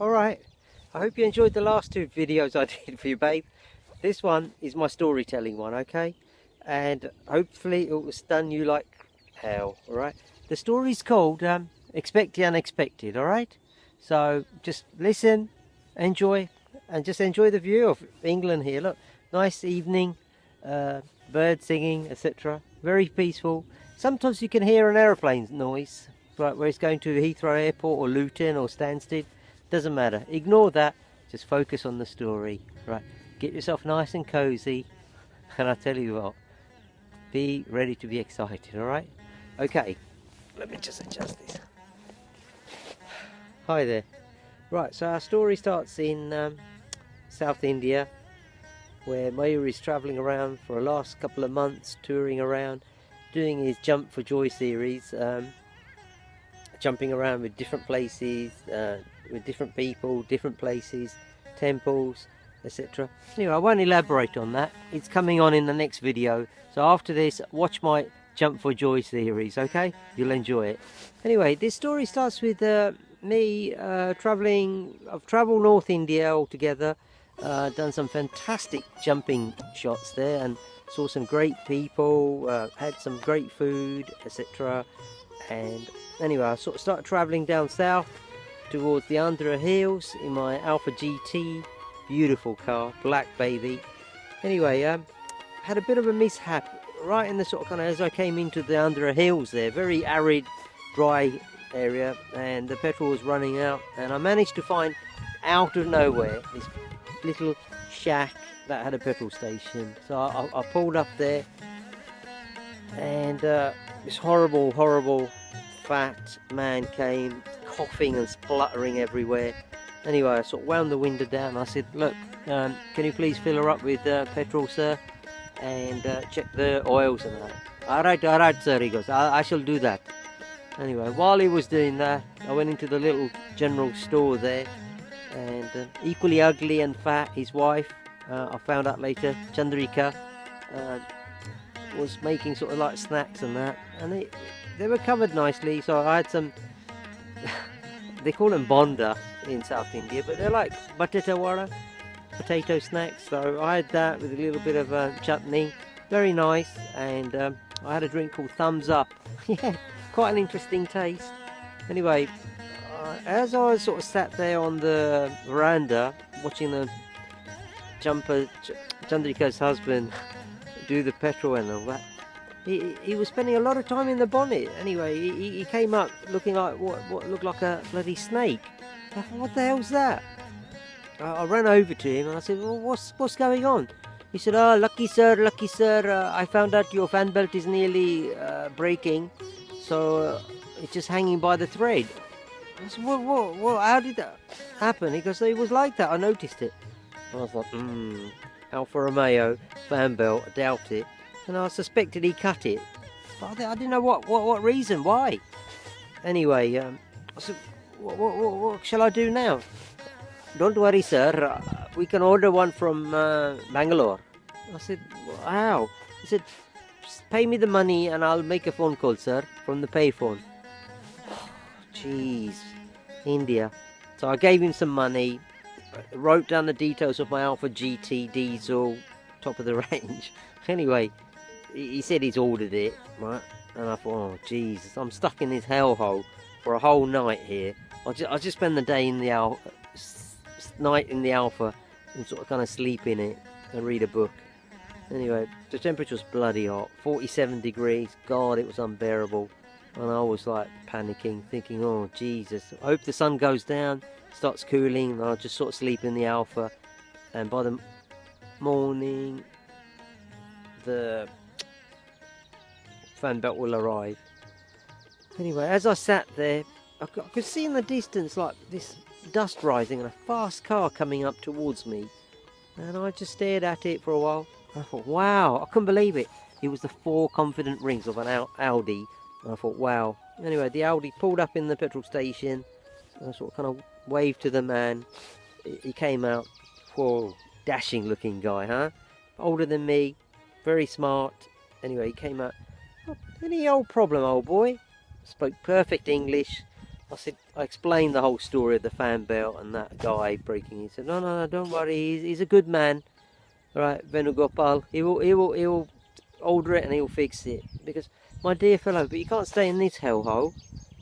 Alright, I hope you enjoyed the last two videos I did for you, babe. This one is my storytelling one, okay? And hopefully it will stun you like hell, alright? The story's called Expect the Unexpected, alright? So just listen, enjoy, and just enjoy the view of England here. Look, nice evening, birds singing, etc. Very peaceful. Sometimes you can hear an aeroplane noise, but where it's going to Heathrow Airport or Luton or Stansted. Doesn't matter, ignore that, just focus on the story. Right, get yourself nice and cozy, and I tell you what, be ready to be excited. All right, okay, let me just adjust this. Hi there. Right, so our story starts in South India, where Mayurs is traveling around for the last couple of months, touring around, doing his Jump for Joy series, jumping around with different places, with different people, different places, temples, etc. Anyway, I won't elaborate on that. It's coming on in the next video. So after this, watch my Jump for Joy series, okay? You'll enjoy it. Anyway, this story starts with me traveling. I've traveled North India altogether, done some fantastic jumping shots there, and saw some great people, had some great food, etc. And anyway, I sort of started travelling down south towards the Andhra Hills in my Alpha GT, beautiful car, black baby. Anyway, had a bit of a mishap right in the sort of kind of as I came into the Andhra Hills there, very arid, dry area, and the petrol was running out, and I managed to find out of nowhere this little shack that had a petrol station. So I pulled up there, and this horrible fat man came, coughing and spluttering everywhere. Anyway, I sort of wound the window down. I said, look, can you please fill her up with petrol, sir, and check the oils and that. All right, sir, he goes, I shall do that. Anyway, while he was doing that, I went into the little general store there, and equally ugly and fat, his wife, I found out later, Chandrika, was making sort of like snacks and that, and they were covered nicely. So I had some they call them bonda in South India, but they're like batatawara, potato snacks. So I had that with a little bit of chutney, very nice. And I had a drink called Thumbs Up. Yeah, quite an interesting taste. Anyway, as I was sort of sat there on the veranda watching the Chandrika's husband do the petrol and all that, he was spending a lot of time in the bonnet. Anyway, he came up looking like what looked like a bloody snake. I thought, what the hell's that? I ran over to him and I said, well, what's going on? He said, oh, lucky sir, I found out your fan belt is nearly breaking, so it's just hanging by the thread. I said, what, how did that happen? He goes, it was like that, I noticed it. And I thought, Alfa Romeo fan belt, I doubt it. And I suspected he cut it, but I didn't know what reason, why. Anyway, I said, what shall I do now? Don't worry, sir, we can order one from Bangalore. I said, how? He said, pay me the money and I'll make a phone call, sir, from the payphone. Jeez, India. So I gave him some money, wrote down the details of my Alpha GT diesel, top of the range. Anyway, he said he's ordered it, right? And I thought, oh Jesus, I'm stuck in this hellhole for a whole night here. I'll just spend the day in the night in the Alpha and sort of kind of sleep in it and read a book. Anyway, the temperature was bloody hot, 47 degrees. God, it was unbearable. And I was like panicking, thinking, oh Jesus, I hope the sun goes down, starts cooling, and I'll just sort of sleep in the Alpha. And by the morning, the fan belt will arrive. Anyway, as I sat there, I could see in the distance like this dust rising and a fast car coming up towards me, and I just stared at it for a while. I thought, wow, I couldn't believe it. It was the 4 confident rings of an Audi, and I thought, wow. Anyway, the Audi pulled up in the petrol station, I sort of kind of waved to the man. He came out. Whoa, dashing looking guy, huh? Older than me, very smart. Anyway, he came out. "Oh, any old problem, old boy?" Spoke perfect English. I explained the whole story of the fan belt and that guy breaking. He said, no, don't worry. He's a good man. All right, Venugopal. He'll order it and he'll fix it. Because, my dear fellow, but you can't stay in this hellhole.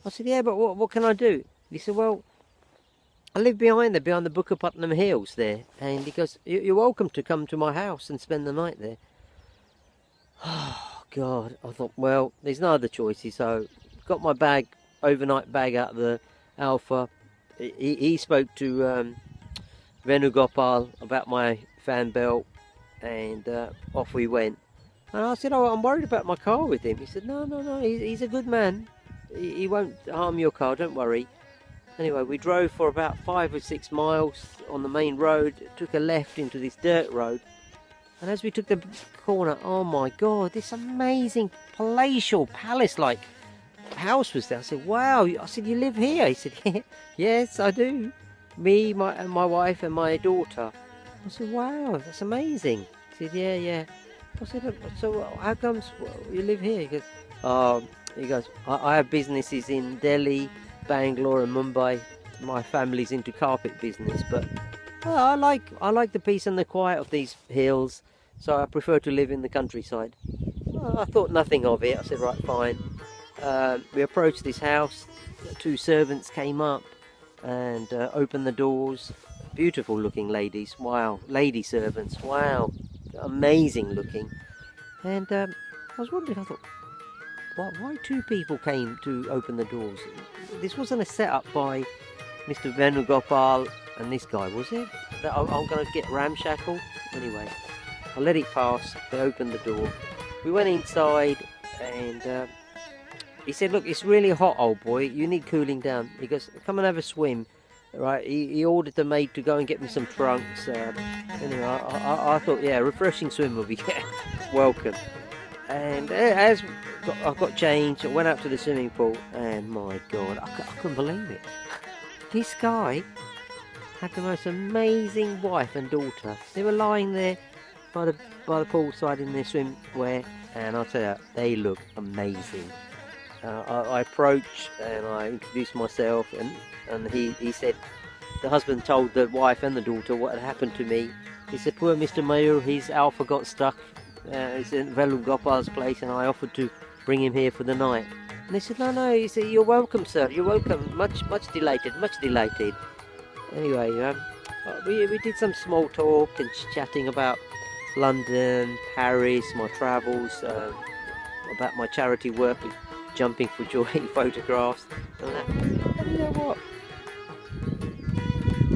I said, yeah, but what can I do? He said, well, I live behind the Bukkaputnam Hills there. And he goes, you're welcome to come to my house and spend the night there. Oh, God. I thought, well, there's no other choices. So, got my bag, overnight bag out of the Alpha. He spoke to Venugopal about my fan belt. And off we went. And I said, oh, I'm worried about my car with him. He said, no, he's a good man. He won't harm your car, don't worry. Anyway, we drove for about 5 or 6 miles on the main road, took a left into this dirt road. And as we took the corner, oh my God, this amazing palatial palace-like house was there. I said, wow. I said, you live here? He said, yeah, yes, I do. Me, my wife and my daughter. I said, wow, that's amazing. He said, yeah. I said, so how comes you live here? He goes, I have businesses in Delhi, Bangalore and Mumbai. My family's into carpet business, but I like the peace and the quiet of these hills, so I prefer to live in the countryside. Well, I thought nothing of it. I said, right, fine. We approached this house. 2 servants came up and opened the doors. Beautiful looking ladies. Wow, lady servants. Wow, amazing looking. And I was wondering, I thought, why 2 people came to open the doors? This wasn't a setup by Mr. Venugopal and this guy, was it? That I'm going to get ramshackle? Anyway, I let it pass. They opened the door. We went inside and he said, look, it's really hot, old boy. You need cooling down. He goes, come and have a swim. Right, he ordered the maid to go and get me some trunks. Anyway, I thought, yeah, a refreshing swim will be welcome. And as I got changed, I went out to the swimming pool, and my God, I couldn't believe it. This guy had the most amazing wife and daughter. They were lying there by the poolside in their swimwear, and I'll tell you, they look amazing. I approached and I introduced myself, and he said, the husband told the wife and the daughter what had happened to me. He said, poor Mr. Mayur, his Alpha got stuck. It's in Venugopal's place, and I offered to bring him here for the night. And they said, no. He said, you're welcome, sir. You're welcome. Much delighted. Anyway, we did some small talk and chatting about London, Paris, my travels, about my charity work with Jumping for Joy photographs. And you know what?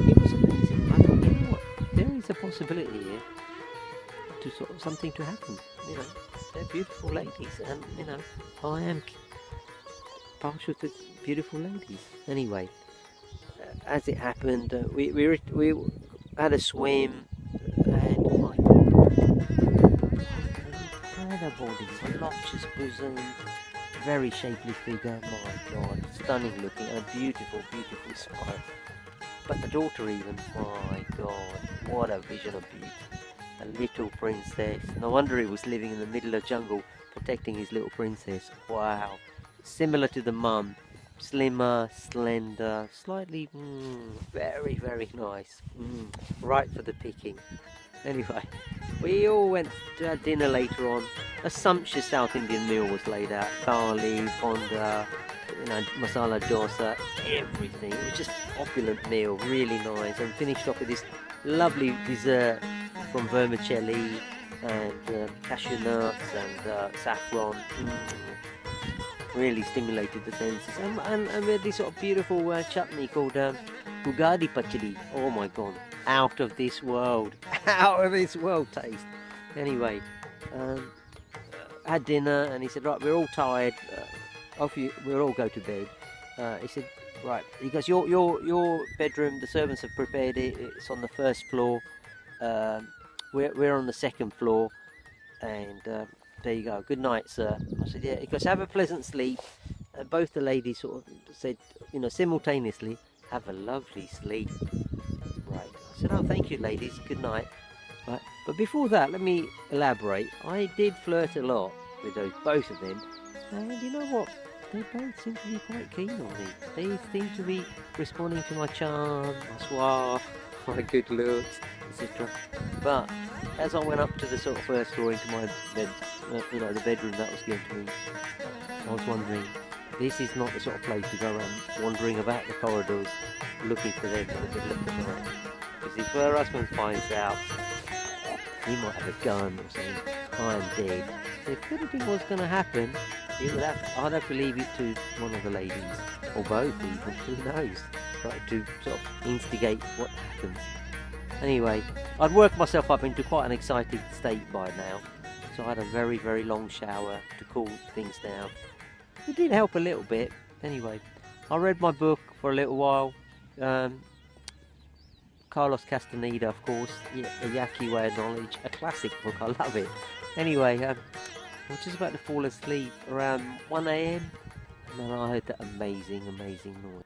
It was amazing. I thought, you know what? There is a possibility here to sort of something to happen. You know, they're beautiful ladies, and you know, I am partial to beautiful ladies. Anyway, as it happened, we had a swim, and oh my God, incredible, voluptuous bosom, very shapely figure. My God, stunning looking, and a beautiful smile. But the daughter even, my God, what a vision of beauty. A little princess. No wonder he was living in the middle of jungle, protecting his little princess. Wow. Similar to the mum. Slimmer, slender, slightly, very nice. Right for the picking. Anyway, we all went to have dinner later on. A sumptuous South Indian meal was laid out. Thali, fonda, masala dosa, everything. It was just an opulent meal, really nice. And finished off with this lovely dessert from vermicelli and cashew nuts and saffron. Really stimulated the senses. And we had this sort of beautiful chutney called Ugadi Pachadi. Oh my God, out of this world. Out of this world taste. Anyway, had dinner, and he said, right, we're all tired. We'll all go to bed. He said, right. He goes, your bedroom, the servants have prepared it. It's on the first floor. We're on the second floor, and there you go. Good night, sir. I said, yeah. He goes, have a pleasant sleep. And both the ladies sort of said, simultaneously, have a lovely sleep. Right. I said, oh, thank you, ladies. Good night. Right. But before that, let me elaborate. I did flirt a lot with both of them. And you know what? They both seem to be quite keen on me. They seem to be responding to my charm, my suave, my good looks, etc. But as I went up to the sort of first floor into my bed, the bedroom that was given to me, I was wondering, this is not the sort of place to go around wandering about the corridors looking for them in the middle of the night. Because if her husband finds out, he might have a gun or something. I am dead. So if anything was going to happen, I'd have to leave it to one of the ladies, or both even, who knows, right, to sort of instigate what happens. Anyway, I'd worked myself up into quite an excited state by now, so I had a very, very long shower to cool things down. It did help a little bit. Anyway, I read my book for a little while. Carlos Castaneda, of course, A Yaqui Way of Knowledge, a classic book, I love it. Anyway, I was just about to fall asleep around 1 AM, and then I heard that amazing, amazing noise.